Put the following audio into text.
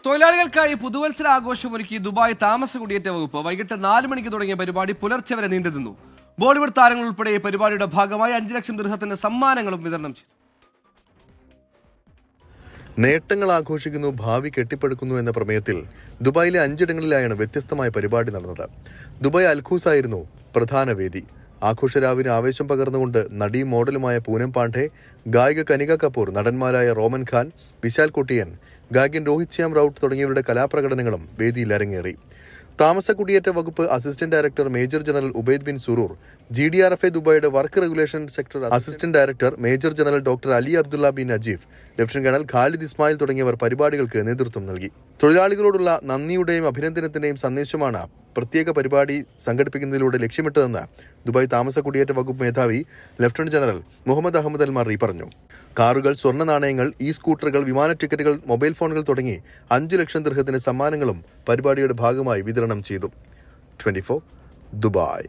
തൊഴിലാളികൾക്കായി പുതുവത്സര ആഘോഷമൊരുക്കി ദുബായ് താമസ കുടിയേറ്റ വകുപ്പ് വൈകിട്ട് 4 മണിക്ക് തുടങ്ങിയ പരിപാടി പുലർച്ചെ വരെ നീണ്ടുനിന്നു. ബോളിവുഡ് താരങ്ങൾ ഉൾപ്പെടെ പരിപാടിയുടെ ഭാഗമായി 5 ലക്ഷം ദിർഹത്തിന്റെ സമ്മാനങ്ങളും വിതരണം ചെയ്തു. നേട്ടങ്ങൾ ആഘോഷിക്കുന്നു, ഭാവി കെട്ടിപ്പടുക്കുന്നു എന്ന പ്രമേയത്തിൽ ദുബായിലെ 5 ഇടങ്ങളിലായാണ് വ്യത്യസ്തമായ പരിപാടി നടന്നത്. ദുബായ് അൽഖൂസ് ആയിരുന്നു പ്രധാന വേദി. ആഘോഷരാവിന് ആവേശം പകർന്നുകൊണ്ട് നടിയും മോഡലുമായ പൂനം പാണ്ഡെ, ഗായിക കനിക കപൂർ, നടന്മാരായ റോമൻ ഖാൻ, വിശാൽ കുട്ടിയൻ, ഗായകൻ രോഹിത് ശ്യാം റൌട്ട് തുടങ്ങിയവരുടെ കലാപ്രകടനങ്ങളും വേദിയിൽ അരങ്ങേറി. താമസ കുടിയേറ്റ വകുപ്പ് assistant director major general Ubaid bin Suroor, GDRFA ദുബായിയുടെ work regulation sector assistant director major general doctor Ali Abdullah bin Najeef, lieutenant colonel Khalid Ismail തുടങ്ങിയവർ പരിപാടികൾക്ക് നേതൃത്വം നൽകി. തൊഴിലാളികളോടുള്ള നന്ദിയുടെയും അഭിനന്ദനത്തിന്റെയും സന്ദേശമാണ് പ്രത്യേക പരിപാടി സംഘടിപ്പിക്കുന്നതിലൂടെ ലക്ഷ്യമിട്ടതെന്ന് ദുബായ് താമസ കുടിയേറ്റ വകുപ്പ് മേധാവി ലഫ്റ്റനന്റ് ജനറൽ മുഹമ്മദ് അഹമ്മദ് അൽ മറി പറഞ്ഞു. കാറുകൾ, സ്വർണ്ണ നാണയങ്ങൾ, സ്കൂട്ടറുകൾ, വിമാന ടിക്കറ്റുകൾ, മൊബൈൽ ഫോണുകൾ തുടങ്ങി 5 ലക്ഷം ദിർഹത്തിന്റെ സമ്മാനങ്ങളും പരിപാടിയുടെ ഭാഗമായി വിതരണം ചെയ്തു. 24 ദുബായ്.